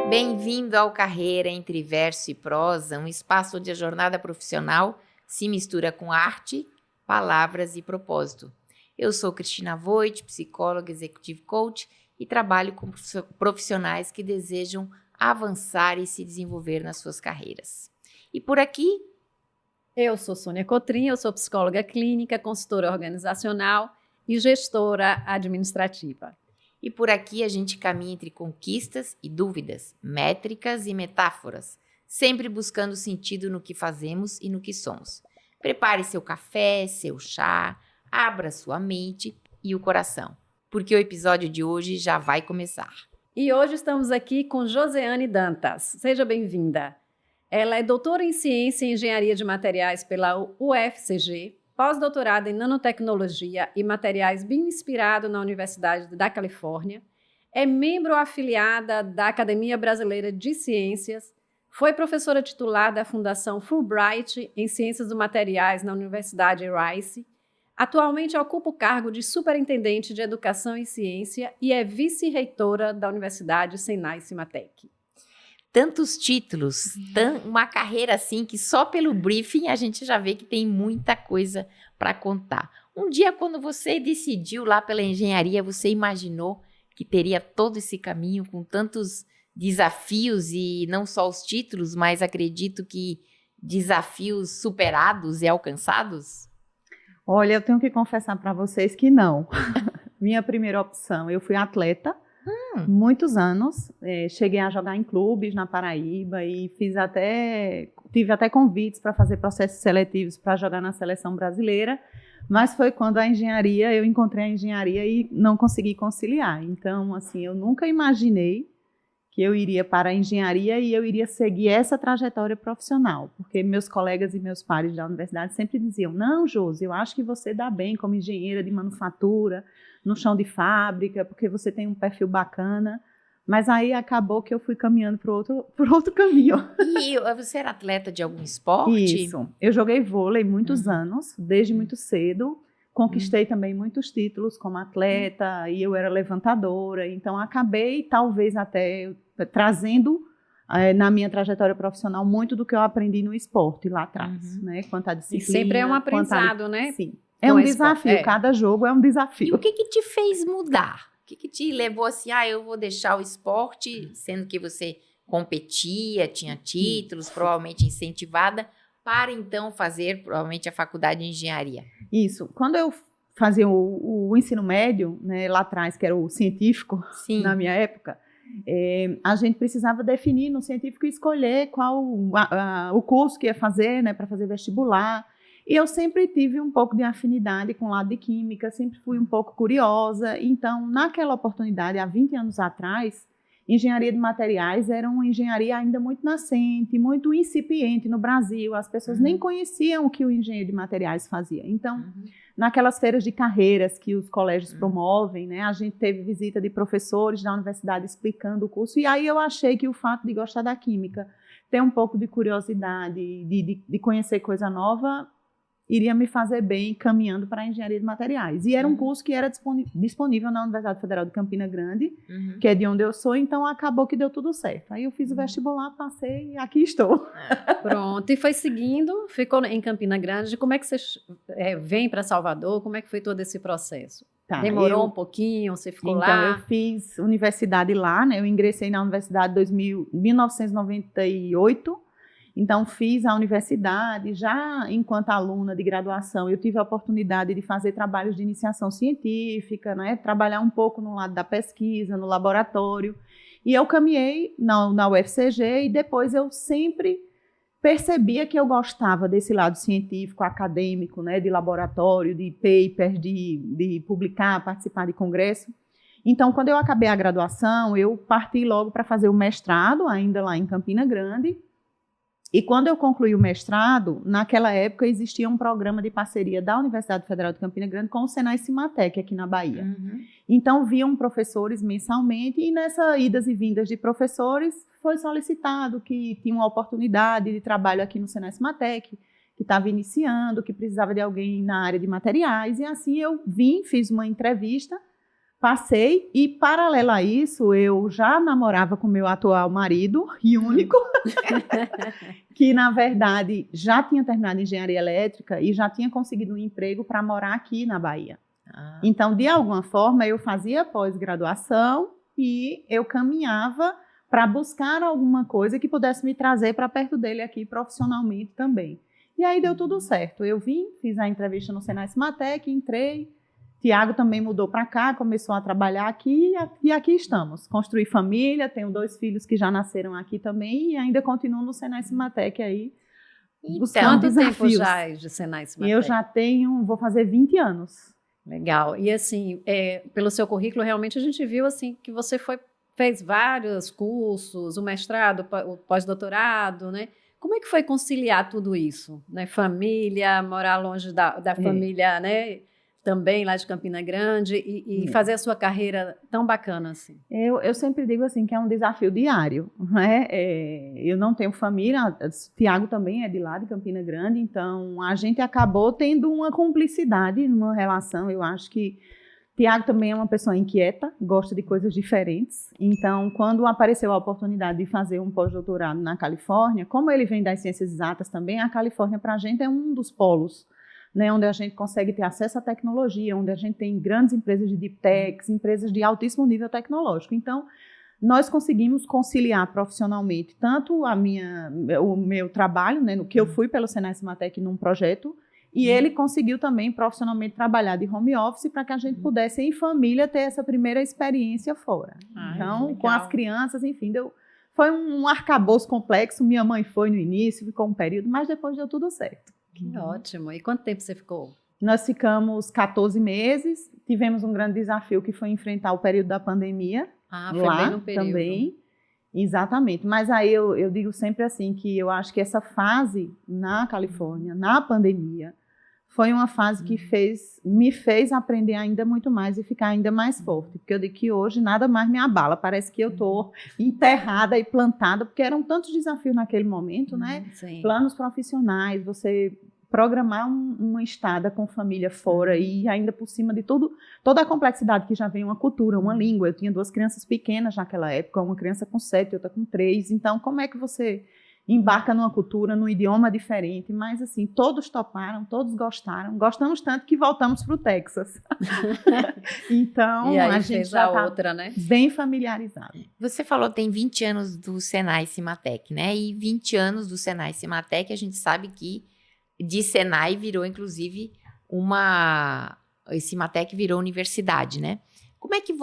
Bem-vindo ao Carreira entre Verso e Prosa, um espaço onde a jornada profissional se mistura com arte, palavras e propósito. Eu sou Cristina Voit, psicóloga, executive coach e trabalho com profissionais que desejam avançar e se desenvolver nas suas carreiras. E por aqui... Eu sou Sônia Cotrim, eu sou psicóloga clínica, consultora organizacional e gestora administrativa. E por aqui a gente caminha entre conquistas e dúvidas, métricas e metáforas, sempre buscando sentido no que fazemos e no que somos. Prepare seu café, seu chá, abra sua mente e o coração, porque o episódio de hoje já vai começar. E hoje estamos aqui com Joseane Dantas. Seja bem-vinda. Ela é doutora em Ciência e Engenharia de Materiais pela UFCG, pós-doutorado em Nanotecnologia e Materiais Bioinspirado na Universidade da Califórnia, é membro afiliada da Academia Brasileira de Ciências, foi professora titular da Fundação Fulbright em Ciências dos Materiais na Universidade Rice, atualmente ocupa o cargo de Superintendente de Educação e Ciência e é vice-reitora da Universidade Senai Cimatec. Tantos títulos, uma carreira assim que só pelo briefing a gente já vê que tem muita coisa para contar. Um dia, quando você decidiu lá pela engenharia, você imaginou que teria todo esse caminho com tantos desafios e não só os títulos, mas acredito que desafios superados e alcançados? Olha, eu tenho que confessar para vocês que não. Minha primeira opção, eu fui atleta, muitos anos, cheguei a jogar em clubes na Paraíba e tive até convites para fazer processos seletivos para jogar na seleção brasileira, mas foi quando eu encontrei a engenharia e não consegui conciliar. Então, assim, eu nunca imaginei que eu iria para a engenharia e eu iria seguir essa trajetória profissional, porque meus colegas e meus pares da universidade sempre diziam: não, Josi, eu acho que você dá bem como engenheira de manufatura, no chão de fábrica, porque você tem um perfil bacana, mas aí acabou que eu fui caminhando por outro caminho. E você era atleta de algum esporte? Isso, eu joguei vôlei muitos anos, desde muito cedo, conquistei também muitos títulos como atleta e eu era levantadora, então acabei talvez até trazendo na minha trajetória profissional muito do que eu aprendi no esporte lá atrás, né? Quanto à disciplina. E sempre é um aprendizado, né? Sim. É um desafio, cada jogo é um desafio. E o que te fez mudar? O que te levou assim, eu vou deixar o esporte, sendo que você competia, tinha títulos, provavelmente incentivada, para então fazer provavelmente a faculdade de engenharia? Isso. Quando eu fazia o ensino médio, né, lá atrás, que era o científico, sim, na minha época, a gente precisava definir no científico e escolher qual o curso que ia fazer, né, para fazer vestibular. E eu sempre tive um pouco de afinidade com o lado de química, sempre fui um pouco curiosa. Então, naquela oportunidade, há 20 anos atrás, engenharia de materiais era uma engenharia ainda muito nascente, muito incipiente no Brasil. As pessoas nem conheciam o que o engenheiro de materiais fazia. Então, naquelas feiras de carreiras que os colégios promovem, né, a gente teve visita de professores da universidade explicando o curso. E aí eu achei que o fato de gostar da química, ter um pouco de curiosidade, de conhecer coisa nova, iria me fazer bem caminhando para a engenharia de materiais. E era um curso que era disponível na Universidade Federal de Campina Grande, que é de onde eu sou, então acabou que deu tudo certo. Aí eu fiz o vestibular, passei e aqui estou. Pronto, e foi seguindo, ficou em Campina Grande. Como é que você vem para Salvador? Como é que foi todo esse processo? Tá, demorou um pouquinho, você ficou lá? Então, eu fiz universidade lá, né? Eu ingressei na universidade em 1998, então, fiz a universidade, já enquanto aluna de graduação, eu tive a oportunidade de fazer trabalhos de iniciação científica, né? Trabalhar um pouco no lado da pesquisa, no laboratório. E eu caminhei na UFCG e depois eu sempre percebia que eu gostava desse lado científico, acadêmico, né? De laboratório, de papers, de publicar, participar de congresso. Então, quando eu acabei a graduação, eu parti logo para fazer o mestrado, ainda lá em Campina Grande. E quando eu concluí o mestrado, naquela época existia um programa de parceria da Universidade Federal de Campina Grande com o Senai Cimatec, aqui na Bahia. Então, vinham professores mensalmente e nessas idas e vindas de professores foi solicitado que tinha uma oportunidade de trabalho aqui no Senai Cimatec, que estava iniciando, que precisava de alguém na área de materiais. E assim eu vim, fiz uma entrevista passei e, paralelo a isso, eu já namorava com meu atual marido, e único, que, na verdade, já tinha terminado engenharia elétrica e já tinha conseguido um emprego para morar aqui na Bahia. Então, de alguma forma, eu fazia pós-graduação e eu caminhava para buscar alguma coisa que pudesse me trazer para perto dele aqui profissionalmente também. E aí deu tudo certo. Eu vim, fiz a entrevista no Senai Cimatec, entrei. Tiago também mudou para cá, começou a trabalhar aqui e aqui estamos. Construí família, tenho 2 filhos que já nasceram aqui também e ainda continuo no Senai Cimatec aí. Quanto tempo já é de Senai Cimatec? Eu já vou fazer 20 anos. Legal. E assim, pelo seu currículo, realmente a gente viu assim que você fez vários cursos, o mestrado, o pós-doutorado, né? Como é que foi conciliar tudo isso? Né? Família, morar longe da família, né? Também lá de Campina Grande e fazer a sua carreira tão bacana assim? Eu sempre digo assim que é um desafio diário, né? Eu não tenho família, Tiago também é de lá de Campina Grande, então a gente acabou tendo uma cumplicidade numa relação. Eu acho que Tiago também é uma pessoa inquieta, gosta de coisas diferentes, então quando apareceu a oportunidade de fazer um pós-doutorado na Califórnia, como ele vem das ciências exatas também, a Califórnia para a gente é um dos polos, né, onde a gente consegue ter acesso à tecnologia, onde a gente tem grandes empresas de deep techs, empresas de altíssimo nível tecnológico. Então, nós conseguimos conciliar profissionalmente tanto o meu trabalho, né, no que eu fui pelo Senai Cimatec num projeto, e ele conseguiu também profissionalmente trabalhar de home office para que a gente pudesse, em família, ter essa primeira experiência fora. Então, com as crianças, enfim, foi um arcabouço complexo. Minha mãe foi no início, ficou um período, mas depois deu tudo certo. Que ótimo. E quanto tempo você ficou? Nós ficamos 14 meses, tivemos um grande desafio que foi enfrentar o período da pandemia. Foi lá bem no período. Também. Exatamente. Mas aí eu digo sempre assim que eu acho que essa fase na Califórnia, na pandemia, foi uma fase que me fez aprender ainda muito mais e ficar ainda mais forte. Porque eu digo que hoje nada mais me abala. Parece que eu estou enterrada e plantada, porque eram tantos desafios naquele momento, né? Sim. Planos profissionais, você programar uma estada com família fora e ainda por cima de toda a complexidade que já vem uma cultura, uma língua. Eu tinha 2 crianças pequenas naquela época, uma criança com 7, outra com 3. Então, como é que você embarca numa cultura, num idioma diferente? Mas, assim, todos toparam, todos gostaram. Gostamos tanto que voltamos para o Texas. Então, e aí a gente já está, né, bem familiarizado. Você falou que tem 20 anos do Senai Cimatec, né? E 20 anos do Senai Cimatec, a gente sabe que de Senai virou, inclusive, esse Cimatec virou universidade, né? Como é que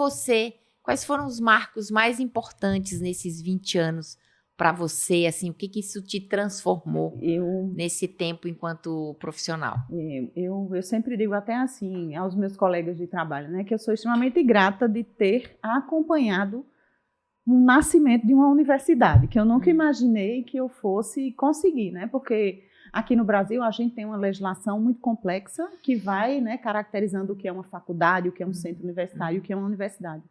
quais foram os marcos mais importantes nesses 20 anos para você, assim, o que isso te transformou nesse tempo enquanto profissional? Eu sempre digo até assim aos meus colegas de trabalho, né, que eu sou extremamente grata de ter acompanhado o nascimento de uma universidade, que eu nunca imaginei que eu fosse conseguir, né, porque aqui no Brasil a gente tem uma legislação muito complexa que vai, né, caracterizando o que é uma faculdade, o que é um centro universitário, o que é uma universidade.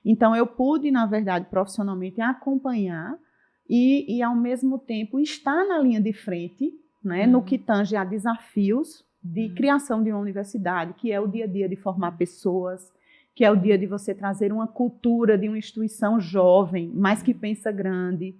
Então eu pude, na verdade, profissionalmente acompanhar e ao mesmo tempo, estar na linha de frente, né, no que tange a desafios de criação de uma universidade, que é o dia a dia de formar pessoas, que é o dia de você trazer uma cultura de uma instituição jovem, mas que pensa grande.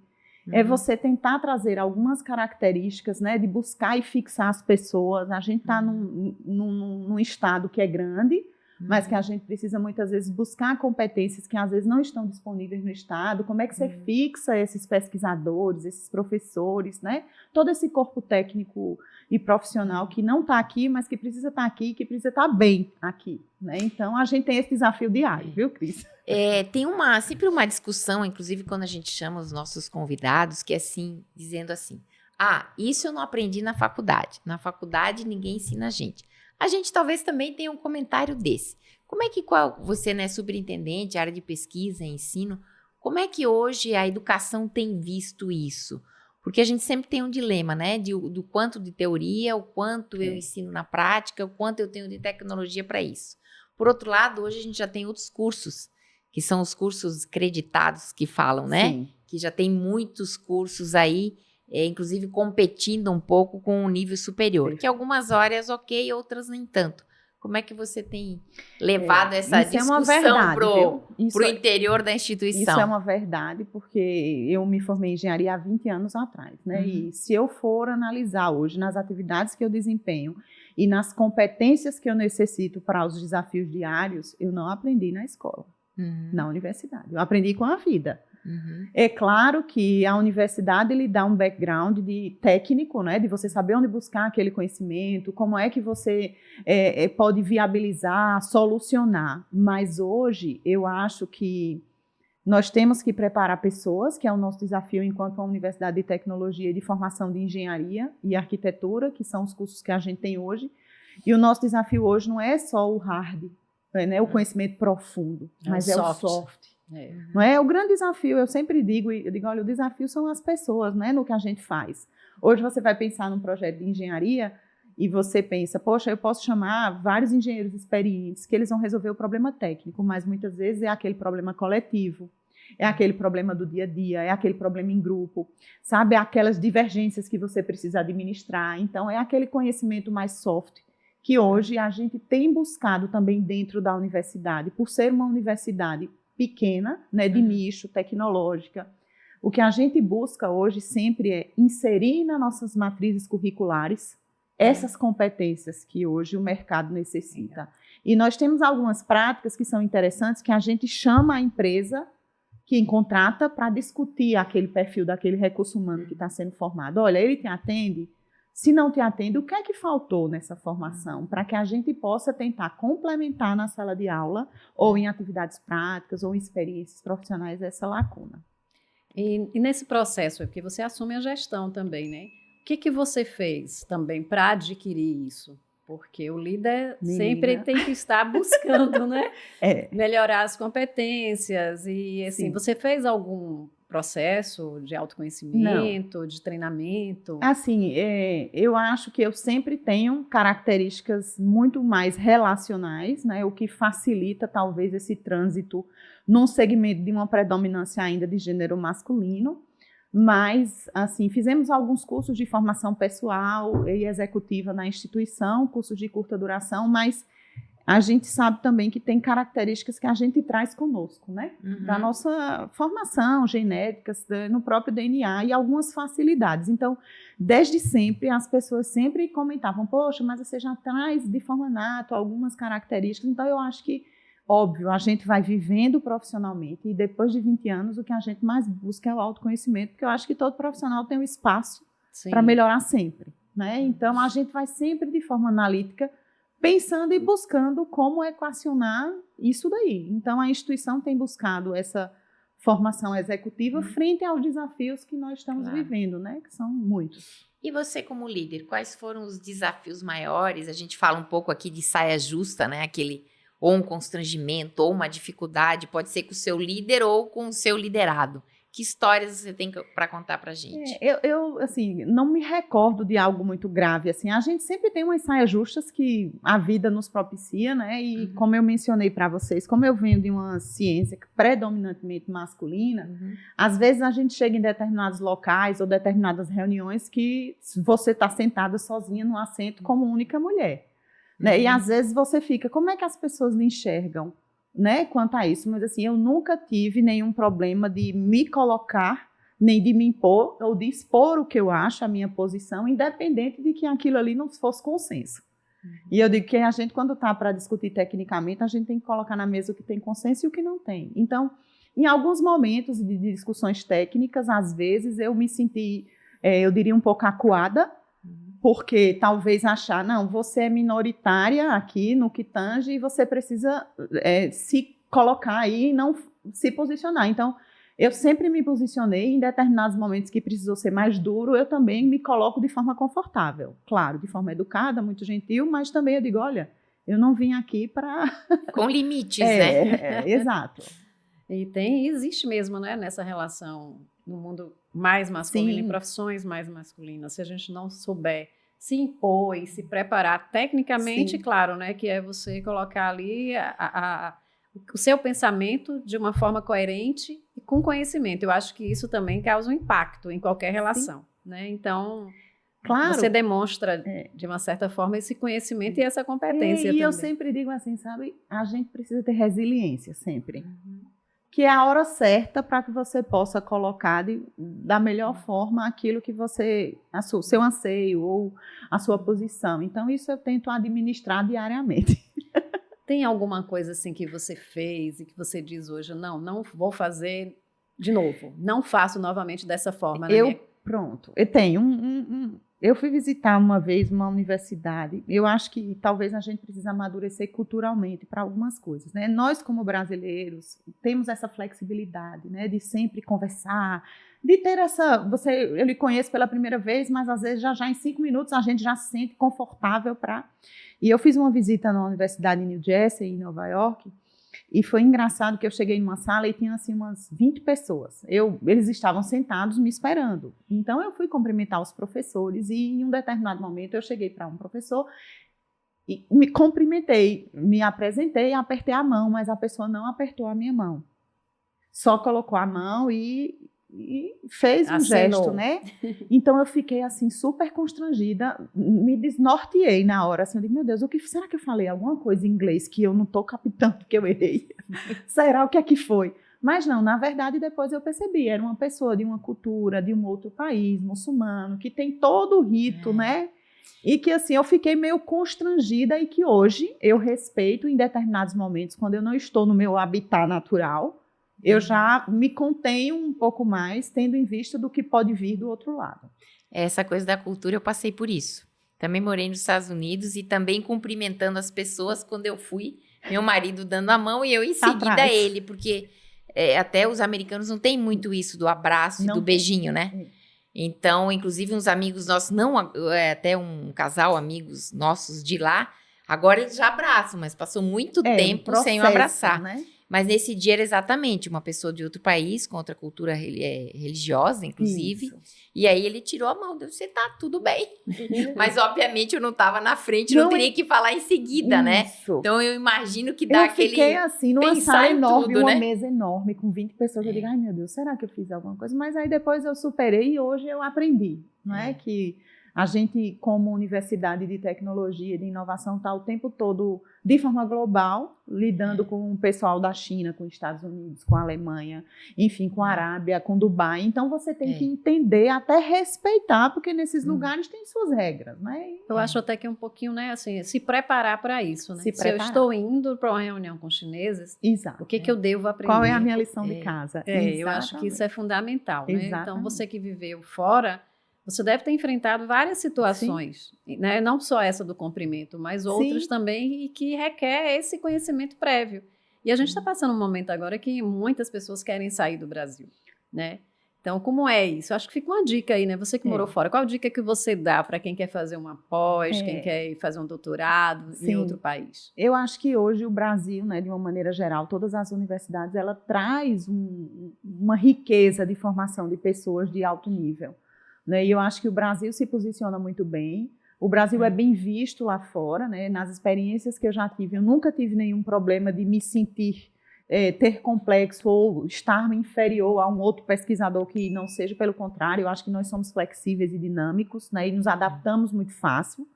É você tentar trazer algumas características, né, de buscar e fixar as pessoas. A gente está num estado que é grande, mas que a gente precisa muitas vezes buscar competências que às vezes não estão disponíveis no estado. Como é que você fixa esses pesquisadores, esses professores, né? Todo esse corpo técnico e profissional que não está aqui, mas que precisa estar aqui, que precisa estar bem aqui, né? Então a gente tem esse desafio diário, viu, Cris? Tem sempre uma discussão, inclusive quando a gente chama os nossos convidados, que é assim, dizendo assim: isso eu não aprendi na faculdade. Na faculdade ninguém ensina a gente. A gente talvez também tenha um comentário desse. Como é que você, né, superintendente, área de pesquisa e ensino, como é que hoje a educação tem visto isso? Porque a gente sempre tem um dilema, né, do quanto de teoria, o quanto eu ensino na prática, o quanto eu tenho de tecnologia para isso. Por outro lado, hoje a gente já tem outros cursos, que são os cursos creditados que falam, né? Sim. Que já tem muitos cursos aí, inclusive competindo um pouco com o nível superior. Que algumas áreas ok, outras nem tanto. Como é que você tem levado essa discussão para o interior da instituição? Isso é uma verdade, porque eu me formei em engenharia há 20 anos atrás, né? E se eu for analisar hoje nas atividades que eu desempenho e nas competências que eu necessito para os desafios diários, eu não aprendi na escola, na universidade. Eu aprendi com a vida. É claro que a universidade lhe dá um background técnico, né, de você saber onde buscar aquele conhecimento, como é que você pode viabilizar, solucionar. Mas hoje eu acho que nós temos que preparar pessoas, que é o nosso desafio enquanto uma universidade de tecnologia e de formação de engenharia e arquitetura, que são os cursos que a gente tem hoje. E o nosso desafio hoje não é só o hard, né, o conhecimento profundo, mas é o soft. Não é o grande desafio, eu sempre digo, olha, o desafio são as pessoas, né, no que a gente faz. Hoje você vai pensar num projeto de engenharia e você pensa, poxa, eu posso chamar vários engenheiros experientes que eles vão resolver o problema técnico, mas muitas vezes é aquele problema coletivo, é aquele problema do dia a dia, é aquele problema em grupo, sabe, é aquelas divergências que você precisa administrar. Então é aquele conhecimento mais soft que hoje a gente tem buscado também dentro da universidade, por ser uma universidade pequena, né, de nicho, tecnológica. O que a gente busca hoje sempre é inserir nas nossas matrizes curriculares essas competências que hoje o mercado necessita. E nós temos algumas práticas que são interessantes, que a gente chama a empresa que contrata para discutir aquele perfil daquele recurso humano que está sendo formado. Olha, ele te atende? Se não te atende, o que é que faltou nessa formação? Para que a gente possa tentar complementar na sala de aula, ou em atividades práticas, ou em experiências profissionais, essa lacuna. E nesse processo, porque você assume a gestão também, né? O que você fez também para adquirir isso? Porque o líder sempre tem que estar buscando, né? Melhorar as competências. E assim, você fez algum processo de autoconhecimento, de treinamento? Assim, eu acho que eu sempre tenho características muito mais relacionais, né, o que facilita talvez esse trânsito num segmento de uma predominância ainda de gênero masculino, mas assim, fizemos alguns cursos de formação pessoal e executiva na instituição, cursos de curta duração, mas a gente sabe também que tem características que a gente traz conosco, né? Da nossa formação, genéticas, no próprio DNA e algumas facilidades. Então, desde sempre, as pessoas sempre comentavam, poxa, mas você já traz de forma nata algumas características. Então, eu acho que, óbvio, a gente vai vivendo profissionalmente e depois de 20 anos, o que a gente mais busca é o autoconhecimento, porque eu acho que todo profissional tem um espaço para melhorar sempre, né? Então, a gente vai sempre de forma analítica pensando e buscando como equacionar isso daí. Então, a instituição tem buscado essa formação executiva frente aos desafios que nós estamos vivendo, né? Que são muitos. E você, como líder, quais foram os desafios maiores? A gente fala um pouco aqui de saia justa, né? Ou um constrangimento, ou uma dificuldade, pode ser com o seu líder ou com o seu liderado. Que histórias você tem para contar para a gente? Eu, assim, não me recordo de algo muito grave, assim. A gente sempre tem umas saias justas que a vida nos propicia, né? E como eu mencionei para vocês, como eu venho de uma ciência predominantemente masculina, às vezes a gente chega em determinados locais ou determinadas reuniões que você está sentada sozinha num assento como única mulher, né? E às vezes você fica, como é que as pessoas lhe enxergam, né, quanto a isso? Mas assim, eu nunca tive nenhum problema de me colocar, nem de me impor, ou de expor o que eu acho, a minha posição, independente de que aquilo ali não fosse consenso. E eu digo que a gente, quando está para discutir tecnicamente, a gente tem que colocar na mesa o que tem consenso e o que não tem. Então, em alguns momentos de discussões técnicas, às vezes eu me senti, eu diria, um pouco acuada, porque talvez achar, não, você é minoritária aqui no que tange e você precisa se colocar aí e não se posicionar. Então, eu sempre me posicionei em determinados momentos que precisou ser mais duro, eu também me coloco de forma confortável. Claro, de forma educada, muito gentil, mas também eu digo, olha, eu não vim aqui para... Com limites, né? Exato. E existe mesmo, né, nessa relação no mundo mais masculino, em profissões mais masculinas, se a gente não souber se impor e se preparar tecnicamente, claro, né, que é você colocar ali o seu pensamento de uma forma coerente e com conhecimento. Eu acho que isso também causa um impacto em qualquer relação, né? Então... Claro. Você demonstra, de uma certa forma, esse conhecimento e essa competência também. E eu sempre digo assim, sabe? A gente precisa ter resiliência, sempre. Que é a hora certa para que você possa colocar da melhor forma aquilo que seu anseio ou a sua posição. Então, isso eu tento administrar diariamente. Tem alguma coisa assim que você fez e que você diz hoje, não vou fazer de novo, não faço novamente dessa forma? Pronto, eu tenho eu fui visitar uma vez uma universidade. Eu acho que talvez a gente precise amadurecer culturalmente para algumas coisas, né? Nós, como brasileiros, temos essa flexibilidade, né? De sempre conversar, de ter eu lhe conheço pela primeira vez, mas às vezes já em 5 minutos a gente já se sente confortável para... E eu fiz uma visita na universidade em New Jersey, em Nova York, e foi engraçado que eu cheguei numa sala e tinha assim umas 20 pessoas. Eles estavam sentados me esperando. Então eu fui cumprimentar os professores e em um determinado momento eu cheguei para um professor e me cumprimentei, me apresentei, apertei a mão, mas a pessoa não apertou a minha mão. Só colocou a mão e fez um gesto, né? Então eu fiquei assim super constrangida, me desnorteei na hora, assim, eu digo, meu Deus, será que eu falei alguma coisa em inglês que eu não estou captando que eu errei? Será o que é que foi? Mas não, na verdade depois eu percebi, era uma pessoa de uma cultura, de um outro país, muçulmano, que tem todo o rito, né? E que assim, eu fiquei meio constrangida e que hoje eu respeito em determinados momentos, quando eu não estou no meu habitat natural, eu já me contenho um pouco mais, tendo em vista do que pode vir do outro lado. Essa coisa da cultura, eu passei por isso. Também morei nos Estados Unidos e também cumprimentando as pessoas quando eu fui, meu marido dando a mão e eu em seguida a ele, porque até os americanos não têm muito isso do abraço e do beijinho, né? Então, inclusive uns amigos nossos, até um casal, amigos nossos de lá, agora eles já abraçam, mas passou muito tempo sem abraçar. Né? Mas nesse dia era exatamente uma pessoa de outro país, com outra cultura religiosa, inclusive. Isso. E aí ele tirou a mão, disse, tá, tudo bem. Mas, obviamente, eu não estava na frente, não teria que falar em seguida, né? Então, eu imagino que dá aquele... Eu fiquei assim, numa sala enorme, tudo, uma né? mesa enorme, com 20 pessoas. Eu digo, ai, meu Deus, será que eu fiz alguma coisa? Mas aí depois eu superei e hoje eu aprendi, não é? Que... A gente, como universidade de tecnologia e de inovação, está o tempo todo, de forma global, lidando com o pessoal da China, com os Estados Unidos, com a Alemanha, enfim, com a Arábia, com Dubai. Então, você tem que entender, até respeitar, porque nesses lugares tem suas regras, né? Eu acho até que é um pouquinho, né, assim, se preparar para isso, né? Se eu estou indo para uma reunião com chineses, exato, o que eu devo aprender? Qual é a minha lição de casa? Eu acho que isso é fundamental, né? Então, você que viveu fora... Você deve ter enfrentado várias situações, né? Não só essa do cumprimento, mas outras também, e que requer esse conhecimento prévio. E a gente está passando um momento agora que muitas pessoas querem sair do Brasil, né? Então, como é isso? Acho que fica uma dica aí, né? Você que morou fora, qual dica que você dá para quem quer fazer uma pós, quem quer fazer um doutorado em outro país? Eu acho que hoje o Brasil, né, de uma maneira geral, todas as universidades, ela traz uma riqueza de formação de pessoas de alto nível. E eu acho que o Brasil se posiciona muito bem. O Brasil é bem visto lá fora, né? Nas experiências que eu já tive, eu nunca tive nenhum problema de me sentir, ter complexo ou estar inferior a um outro pesquisador que não seja, pelo contrário. Eu acho que nós somos flexíveis e dinâmicos, né? E nos adaptamos muito fácil.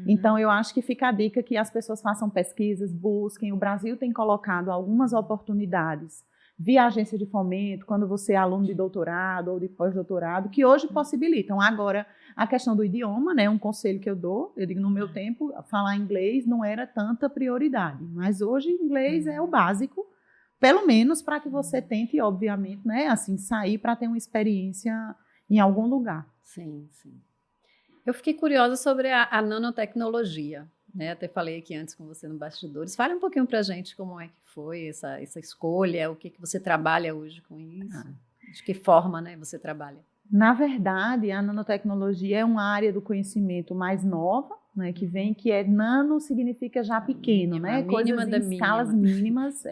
Então, eu acho que fica a dica que as pessoas façam pesquisas, busquem. O Brasil tem colocado algumas oportunidades via agência de fomento, quando você é aluno de doutorado ou de pós-doutorado, que hoje possibilitam. Agora, a questão do idioma, né, um conselho que eu dou, eu digo, no meu tempo, falar inglês não era tanta prioridade, mas hoje inglês é o básico, pelo menos para que você tente, obviamente, né, assim, sair para ter uma experiência em algum lugar. Sim. Eu fiquei curiosa sobre a nanotecnologia. Né, até falei aqui antes com você no bastidores. Fale um pouquinho para a gente como é que foi essa escolha, o que você trabalha hoje com isso, de que forma, né, você trabalha? Na verdade, a nanotecnologia é uma área do conhecimento mais nova, né, que é nano significa já pequeno, né, coisas em escalas mínimas,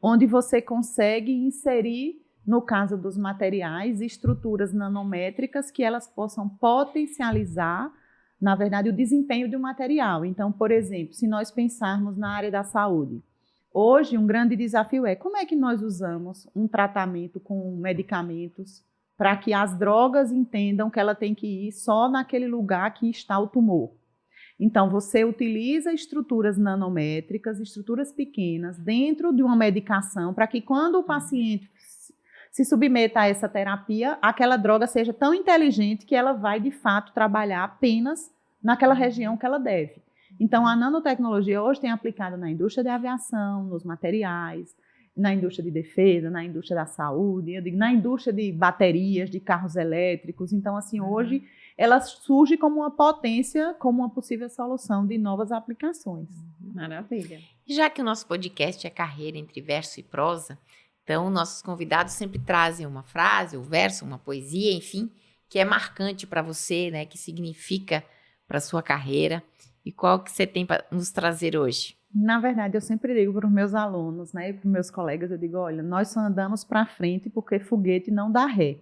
onde você consegue inserir, no caso dos materiais, estruturas nanométricas que elas possam potencializar, na verdade, o desempenho de um material. Então, por exemplo, se nós pensarmos na área da saúde, hoje um grande desafio é como é que nós usamos um tratamento com medicamentos para que as drogas entendam que ela tem que ir só naquele lugar que está o tumor. Então, você utiliza estruturas nanométricas, estruturas pequenas, dentro de uma medicação, para que quando o paciente se submeta a essa terapia, aquela droga seja tão inteligente que ela vai, de fato, trabalhar apenas naquela região que ela deve. Então, a nanotecnologia hoje tem aplicado na indústria de aviação, nos materiais, na indústria de defesa, na indústria da saúde, eu digo, na indústria de baterias, de carros elétricos. Então, assim, hoje ela surge como uma potência, como uma possível solução de novas aplicações. Maravilha. Já que o nosso podcast é carreira entre verso e prosa, então nossos convidados sempre trazem uma frase, um verso, uma poesia, enfim, que é marcante para você, né, que significa para a sua carreira. E qual que você tem para nos trazer hoje? Na verdade, eu sempre digo para os meus alunos, né, e para os meus colegas, eu digo, olha, nós só andamos para frente porque foguete não dá ré.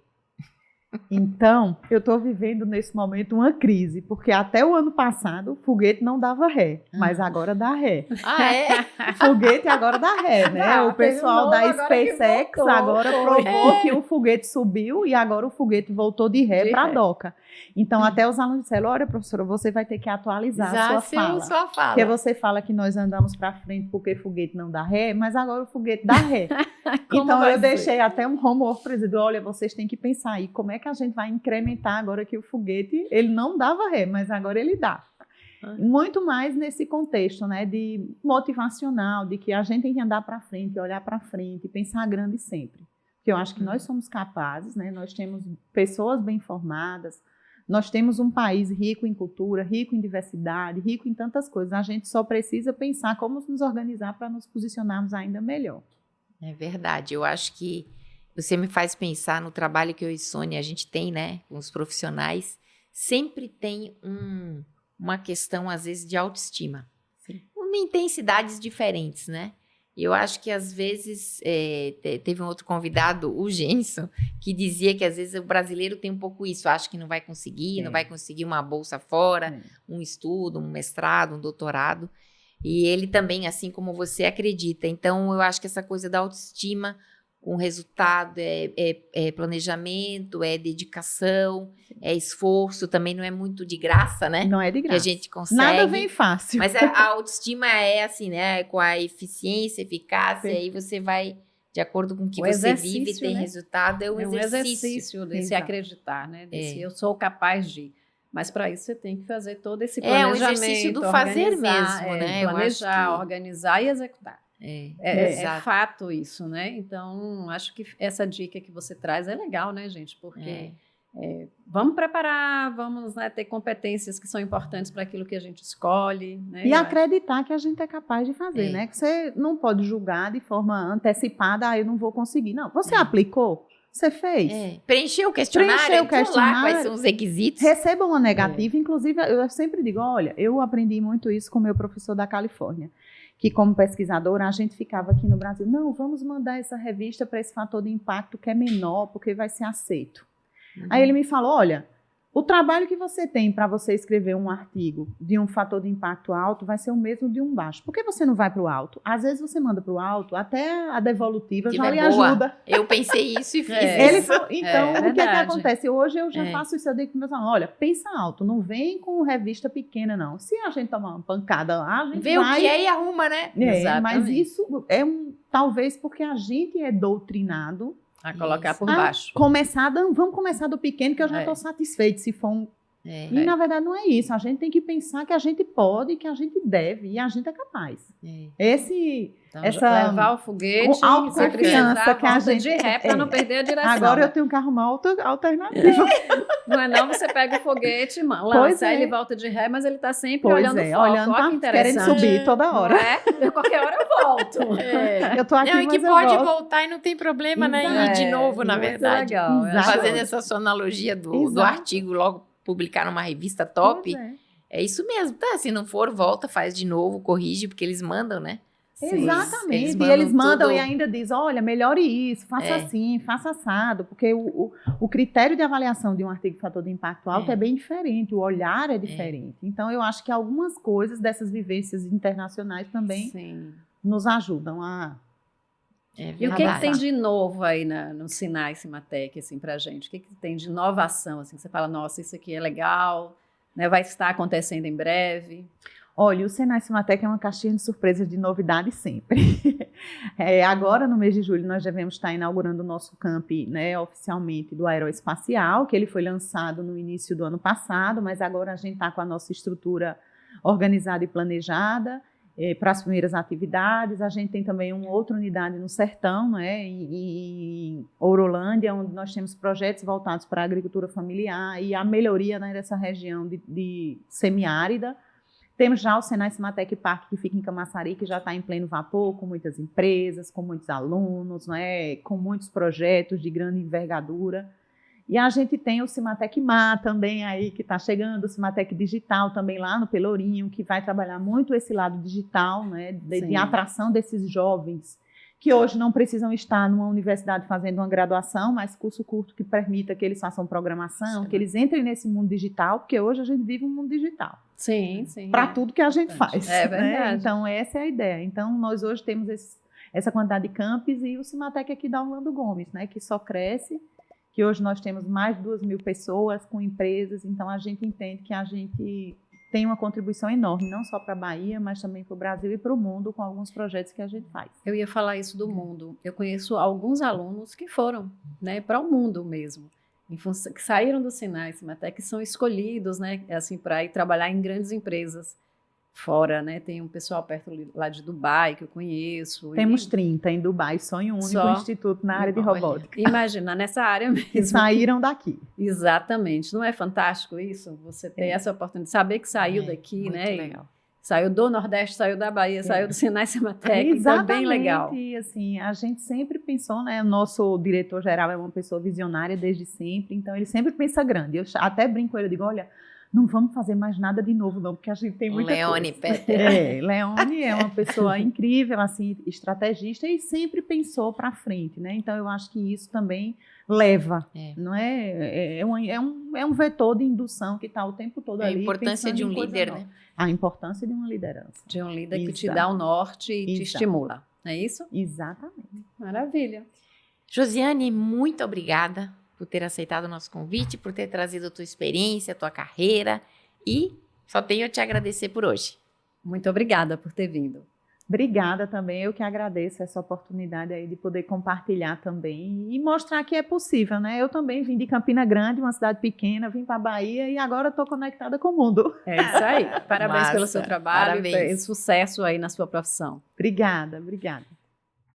Então, eu estou vivendo nesse momento uma crise, porque até o ano passado o foguete não dava ré, mas agora dá ré. Ah, é? Foguete agora dá ré, né? Não, o pessoal da SpaceX agora provou que o foguete subiu e agora o foguete voltou de ré para a doca. Então, até os alunos disseram, olha, professora, você vai ter que atualizar a sua fala. Porque você fala que nós andamos para frente porque foguete não dá ré, mas agora o foguete dá ré. Então, eu deixei até um homework para dizer, olha, vocês têm que pensar aí, como é que a gente vai incrementar agora que o foguete, ele não dava ré, mas agora ele dá. Muito mais nesse contexto, né, de motivacional, de que a gente tem que andar para frente, olhar para frente, pensar grande sempre. Porque eu acho que nós somos capazes, né, nós temos pessoas bem formadas, nós temos um país rico em cultura, rico em diversidade, rico em tantas coisas. A gente só precisa pensar como nos organizar para nos posicionarmos ainda melhor. É verdade. Eu acho que você me faz pensar no trabalho que eu e Sônia a gente tem, né, com os profissionais. Sempre tem uma questão, às vezes, de autoestima. Sim. Em intensidades diferentes, né? Eu acho que, às vezes, teve um outro convidado, o Genson, que dizia que, às vezes, o brasileiro tem um pouco isso. Acha que não vai conseguir, não vai conseguir uma bolsa fora, um estudo, um mestrado, um doutorado. E ele também, assim como você, acredita. Então, eu acho que essa coisa da autoestima com resultado é planejamento, é dedicação, é esforço. Também não é muito de graça, né? Não é de graça. Que a gente consegue. Nada vem fácil. Mas a autoestima é assim, né? Com a eficiência, eficácia, aí você vai, de acordo com o que você vive, tem resultado. É um exercício de se acreditar, né? De eu sou capaz de... Mas para isso você tem que fazer todo esse planejamento. É um exercício do fazer mesmo, né? Planejar, organizar e executar. É fato isso, né? Então, acho que essa dica que você traz é legal, né, gente? Porque vamos preparar, vamos, né, ter competências que são importantes para aquilo que a gente escolhe. Né? E acreditar que a gente é capaz de fazer, né? Que você não pode julgar de forma antecipada, eu não vou conseguir. Não, você aplicou? Você fez? Preencheu o questionário, lá quais são os requisitos. Receba uma negativa. Inclusive, eu sempre digo, olha, eu aprendi muito isso com o meu professor da Califórnia, que como pesquisadora, a gente ficava aqui no Brasil, não, vamos mandar essa revista para esse fator de impacto que é menor, porque vai ser aceito. Aí ele me falou, olha, o trabalho que você tem para você escrever um artigo de um fator de impacto alto vai ser o mesmo de um baixo. Por que você não vai para o alto? Às vezes você manda para o alto, até a devolutiva já lhe ajuda. Eu pensei isso e fiz isso. Então, o que acontece? Hoje eu já faço isso, eu digo para meus alunos, olha, pensa alto, não vem com revista pequena, não. Se a gente tomar uma pancada lá, a gente vê o que é e arruma, né? Mas isso é talvez porque a gente é doutrinado a colocar por baixo. Vamos começar do pequeno, que eu já estou satisfeito se for um... E, na verdade, não é isso. A gente tem que pensar que a gente pode, que a gente deve, e a gente é capaz. Levar o foguete, autoconfiança que a gente... de ré para não perder a direção. Agora eu tenho que arrumar outra alternativa. Não, você pega o foguete, lança, ele volta de ré, mas ele está sempre olhando o foco. Olhando, querendo subir toda hora. Qualquer hora eu volto. Eu tô aqui, que pode voltar e não tem problema, né? Ir de novo, na verdade. Legal. Fazendo essa sua analogia do artigo, logo publicar numa revista top. É isso mesmo, tá? Se não for, volta, faz de novo, corrige, porque eles mandam, né? Sim, exatamente. E eles mandam e ainda dizem, olha, melhore isso, faça assim, faça assado, porque o critério de avaliação de um artigo de fator de impacto alto é bem diferente, o olhar é diferente. Então, eu acho que algumas coisas dessas vivências internacionais também nos ajudam a E o que tem de novo aí no Sinai Cimatec, assim, pra gente? O que tem de inovação, assim, que você fala, nossa, isso aqui é legal, né, vai estar acontecendo em breve? Olha, o Senai Cimatec é uma caixinha de surpresa de novidade sempre. Agora, no mês de julho, nós devemos estar inaugurando o nosso camp, né, oficialmente do aeroespacial, que ele foi lançado no início do ano passado, mas agora a gente está com a nossa estrutura organizada e planejada para as primeiras atividades. A gente tem também uma outra unidade no Sertão, né, em Ourolândia, onde nós temos projetos voltados para a agricultura familiar e a melhoria, né, dessa região de semiárida. Temos já o Senai Cimatec Park, que fica em Camaçari, que já está em pleno vapor, com muitas empresas, com muitos alunos, né, com muitos projetos de grande envergadura. E a gente tem o Cimatec Mar também aí, que está chegando, o Cimatec Digital também lá no Pelourinho, que vai trabalhar muito esse lado digital, né, de atração desses jovens, que hoje não precisam estar numa universidade fazendo uma graduação, mas curso curto que permita que eles façam programação, que eles entrem nesse mundo digital, porque hoje a gente vive um mundo digital. Sim. Para tudo que a gente faz. É verdade. Né? Então, essa é a ideia. Então, nós hoje temos essa quantidade de campos e o Cimatec aqui da Orlando Gomes, né, que só cresce, que hoje nós temos mais de 2.000 pessoas com empresas, então a gente entende que a gente tem uma contribuição enorme, não só para a Bahia, mas também para o Brasil e para o mundo, com alguns projetos que a gente faz. Eu ia falar isso do mundo. Eu conheço alguns alunos que foram, né, para o mundo mesmo, que saíram do Sinai Cimatec, que são escolhidos, né, assim, para ir trabalhar em grandes empresas fora, né? Tem um pessoal perto lá de Dubai que eu conheço. Temos 30 em Dubai, só em um único instituto na área de robótica. Imagina, nessa área mesmo. Que saíram daqui. Exatamente. Não é fantástico isso? Você ter essa oportunidade de saber que saiu daqui, muito né? Legal. Saiu do Nordeste, saiu da Bahia, saiu do Sinai Cimatec, então é bem legal. E assim, a gente sempre pensou, né? O nosso diretor-geral é uma pessoa visionária desde sempre, então ele sempre pensa grande. Eu até brinco com ele, eu digo, olha, não vamos fazer mais nada de novo, não, porque a gente tem muita Leone coisa. Peter. Leone é uma pessoa incrível, assim, estrategista e sempre pensou para frente, né? Então, eu acho que isso também leva, não é? É um vetor de indução que está o tempo todo ali. A importância de um líder, né? A importância de uma liderança. De um líder que te dá o norte e te estimula, é isso? Exatamente. Maravilha. Josiane, muito obrigada por ter aceitado o nosso convite, por ter trazido a tua experiência, a tua carreira, e só tenho a te agradecer por hoje. Muito obrigada por ter vindo. Obrigada também, eu que agradeço essa oportunidade aí de poder compartilhar também e mostrar que é possível, né? Eu também vim de Campina Grande, uma cidade pequena, vim para a Bahia e agora estou conectada com o mundo. É isso aí. Parabéns pelo seu trabalho e sucesso aí na sua profissão. Obrigada.